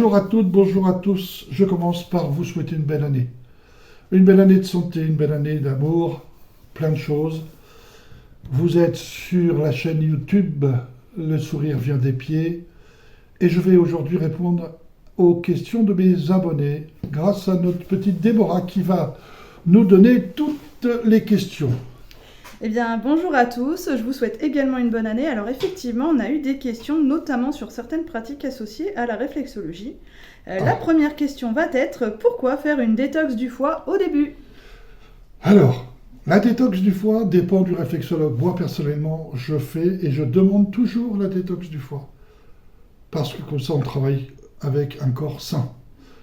Bonjour à toutes, bonjour à tous. Je commence par vous souhaiter une belle année. Une belle année de santé, une belle année d'amour, plein de choses. Vous êtes sur la chaîne YouTube Le Sourire vient des pieds et je vais aujourd'hui répondre aux questions de mes abonnés grâce à notre petite Déborah qui va nous donner toutes les questions. Eh bien, bonjour à tous, je vous souhaite également une bonne année. Alors effectivement, on a eu des questions, notamment sur certaines pratiques associées à la réflexologie. La première question va être, pourquoi faire une détox du foie au début? Alors, la détox du foie dépend du réflexologue. Moi, personnellement, je fais et je demande toujours la détox du foie. Parce que comme ça, on travaille avec un corps sain.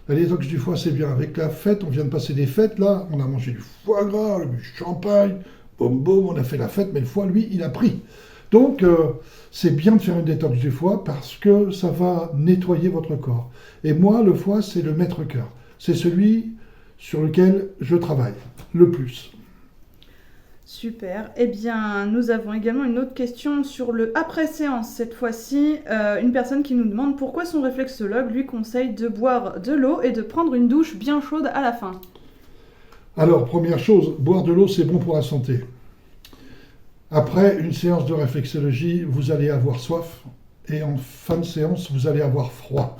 La détox du foie, c'est bien. Avec la fête, on vient de passer des fêtes, là, on a mangé du foie gras, du champagne, boum boum, on a fait la fête, mais le foie, lui, il a pris. Donc, c'est bien de faire une détox du foie parce que ça va nettoyer votre corps. Et moi, le foie, c'est le maître-cœur. C'est celui sur lequel je travaille le plus. Super. Eh bien, nous avons également une autre question sur le après-séance. Cette fois-ci, une personne qui nous demande pourquoi son réflexologue lui conseille de boire de l'eau et de prendre une douche bien chaude à la fin. Alors, première chose, boire de l'eau, c'est bon pour la santé. Après une séance de réflexologie, vous allez avoir soif et en fin de séance, vous allez avoir froid.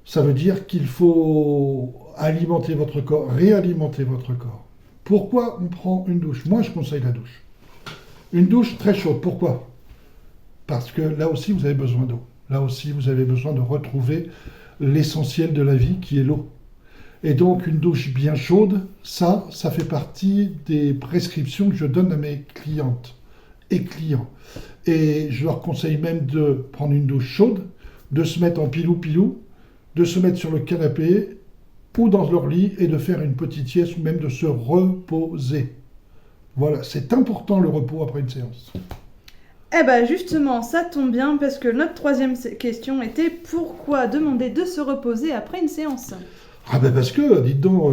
Ça veut dire qu'il faut alimenter votre corps, réalimenter votre corps. Pourquoi on prend une douche? Moi, je conseille la douche. Une douche très chaude. Pourquoi? Parce que là aussi, vous avez besoin d'eau. Là aussi, vous avez besoin de retrouver l'essentiel de la vie qui est l'eau. Et donc, une douche bien chaude, ça fait partie des prescriptions que je donne à mes clientes et clients. Et je leur conseille même de prendre une douche chaude, de se mettre en pilou-pilou, de se mettre sur le canapé ou dans leur lit et de faire une petite sieste ou même de se reposer. Voilà, c'est important le repos après une séance. Eh bien justement, ça tombe bien parce que notre troisième question était pourquoi demander de se reposer après une séance? Ah ben parce que, dites donc,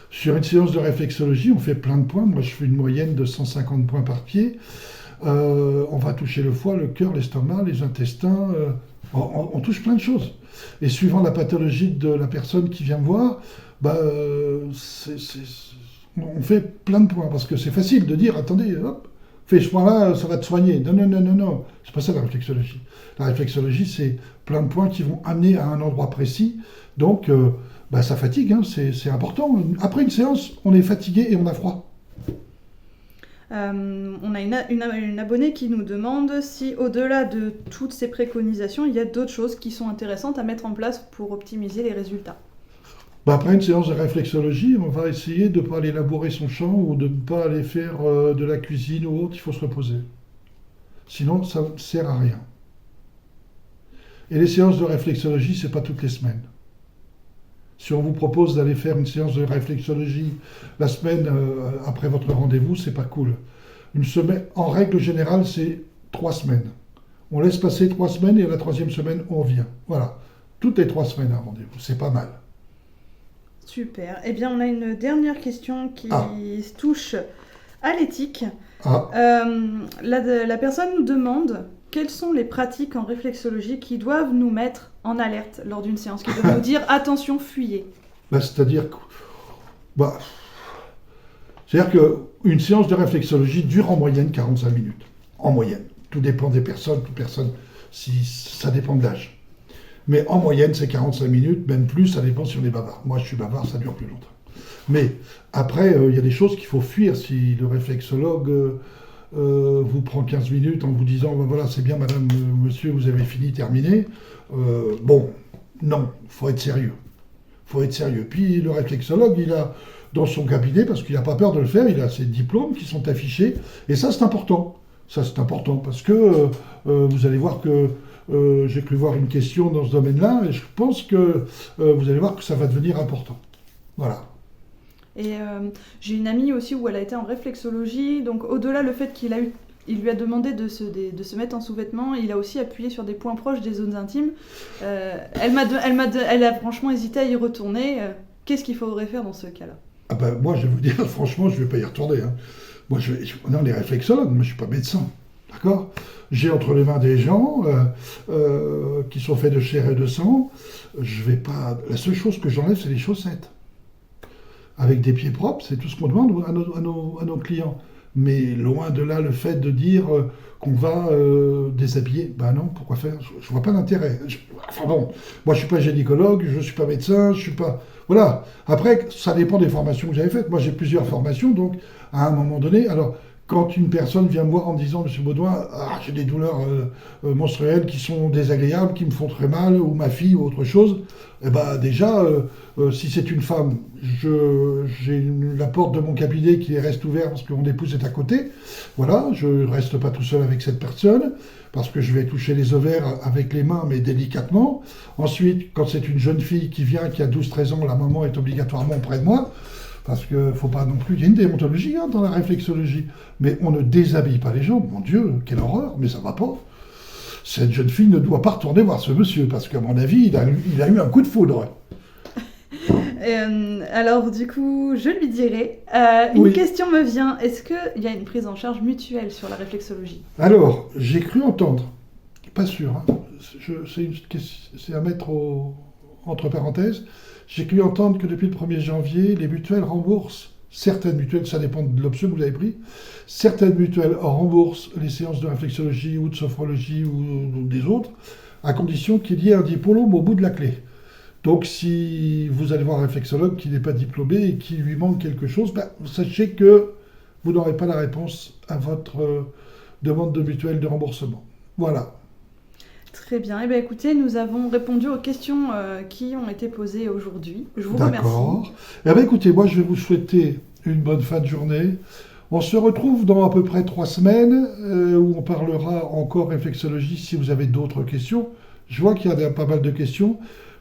sur une séance de réflexologie, on fait plein de points. Moi, je fais une moyenne de 150 points par pied. On va toucher le foie, le cœur, l'estomac, les intestins. On touche plein de choses. Et suivant la pathologie de la personne qui vient me voir, on fait plein de points. Parce que c'est facile de dire, attendez, hop, fais ce point-là, ça va te soigner. Non, non, non, non, non. C'est pas ça la réflexologie. La réflexologie, c'est plein de points qui vont amener à un endroit précis. Donc, ça fatigue, hein, c'est important. Après une séance, on est fatigué et on a froid. On a une abonnée qui nous demande si, au-delà de toutes ces préconisations, il y a d'autres choses qui sont intéressantes à mettre en place pour optimiser les résultats. Après une séance de réflexologie, on va essayer de ne pas aller labourer son champ ou de ne pas aller faire de la cuisine ou autre, il faut se reposer. Sinon, ça ne sert à rien. Et les séances de réflexologie, c'est pas toutes les semaines. Si on vous propose d'aller faire une séance de réflexologie la semaine après votre rendez-vous, c'est pas cool. Une semaine, en règle générale, c'est 3 semaines. On laisse passer 3 semaines et à la 3e semaine, on vient. Voilà. Toutes les 3 semaines un rendez-vous, c'est pas mal. Super. Eh bien, on a une dernière question qui touche à l'éthique. La personne nous demande quelles sont les pratiques en réflexologie qui doivent nous mettre en alerte lors d'une séance, qui doivent nous dire attention, fuyez. C'est-à-dire qu'une séance de réflexologie dure en moyenne 45 minutes. En moyenne. Tout dépend des personnes, ça dépend de l'âge. Mais en moyenne, c'est 45 minutes, même plus, ça dépend si on est bavard. Moi, je suis bavard, ça dure plus longtemps. Mais après, il y a des choses qu'il faut fuir. Si le réflexologue vous prend 15 minutes en vous disant voilà, c'est bien, madame, monsieur, vous avez fini, terminé. Non, il faut être sérieux. Puis le réflexologue, il a dans son cabinet, parce qu'il n'a pas peur de le faire, il a ses diplômes qui sont affichés. Et ça, c'est important. Parce que vous allez voir que j'ai cru voir une question dans ce domaine-là, et je pense que vous allez voir que ça va devenir important. Voilà. Et j'ai une amie aussi où elle a été en réflexologie, donc au-delà le fait il lui a demandé de se mettre en sous-vêtements, il a aussi appuyé sur des points proches des zones intimes. Elle a franchement hésité à y retourner. Qu'est-ce qu'il faudrait faire dans ce cas-là? Moi, je vais vous dire, franchement, je ne vais pas y retourner. Hein. Non, les réflexologues, moi, je ne suis pas médecin. D'accord? J'ai entre les mains des gens qui sont faits de chair et de sang. Je vais pas. La seule chose que j'enlève, c'est les chaussettes. Avec des pieds propres, c'est tout ce qu'on demande à nos clients. Mais loin de là, le fait de dire qu'on va déshabiller, ben non, pourquoi faire? Je vois pas d'intérêt. Enfin bon, moi je suis pas gynécologue, je suis pas médecin, je suis pas. Voilà. Après, ça dépend des formations que j'avais faites. Moi j'ai plusieurs formations, donc à un moment donné, alors quand une personne vient me voir en me disant, Monsieur Baudouin, ah, j'ai des douleurs menstruelles qui sont désagréables, qui me font très mal, ou ma fille, ou autre chose, eh ben déjà, si c'est une femme, j'ai la porte de mon cabinet qui reste ouverte parce que mon épouse est à côté. Voilà, je ne reste pas tout seul avec cette personne parce que je vais toucher les ovaires avec les mains, mais délicatement. Ensuite, quand c'est une jeune fille qui vient, qui a 12-13 ans, la maman est obligatoirement près de moi. Parce qu'il ne faut pas non plus. Il y a une déontologie dans la réflexologie. Mais on ne déshabille pas les gens. Mon Dieu, quelle horreur, mais ça va pas. Cette jeune fille ne doit pas retourner voir ce monsieur, parce qu'à mon avis, il a eu un coup de foudre. Alors du coup, je lui dirai. Une question me vient. Est-ce qu'il y a une prise en charge mutuelle sur la réflexologie? Alors, j'ai cru entendre, pas sûr, hein, c'est à mettre entre parenthèses, j'ai cru entendre que depuis le 1er janvier, les mutuelles remboursent, certaines mutuelles, ça dépend de l'option que vous avez pris, certaines mutuelles remboursent les séances de réflexologie ou de sophrologie ou des autres, à condition qu'il y ait un diplôme au bout de la clé. Donc si vous allez voir un réflexologue qui n'est pas diplômé et qui lui manque quelque chose, sachez que vous n'aurez pas la réponse à votre demande de mutuelle de remboursement. Voilà. Très bien. Eh bien, écoutez, nous avons répondu aux questions qui ont été posées aujourd'hui. Je vous remercie. D'accord. Eh bien, écoutez, moi, je vais vous souhaiter une bonne fin de journée. On se retrouve dans à peu près 3 semaines où on parlera encore réflexologie si vous avez d'autres questions. Je vois qu'il y a pas mal de questions.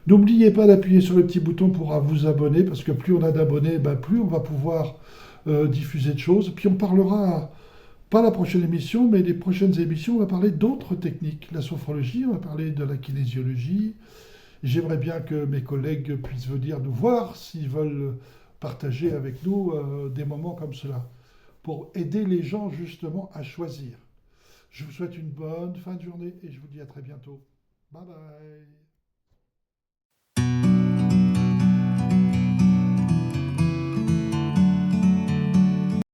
N'oubliez pas d'appuyer sur le petit bouton pour vous abonner parce que plus on a d'abonnés, plus on va pouvoir diffuser de choses. Puis on parlera... Pas la prochaine émission, mais les prochaines émissions, on va parler d'autres techniques. La sophrologie, on va parler de la kinésiologie. J'aimerais bien que mes collègues puissent venir nous voir s'ils veulent partager avec nous des moments comme cela, pour aider les gens justement à choisir. Je vous souhaite une bonne fin de journée et je vous dis à très bientôt. Bye bye.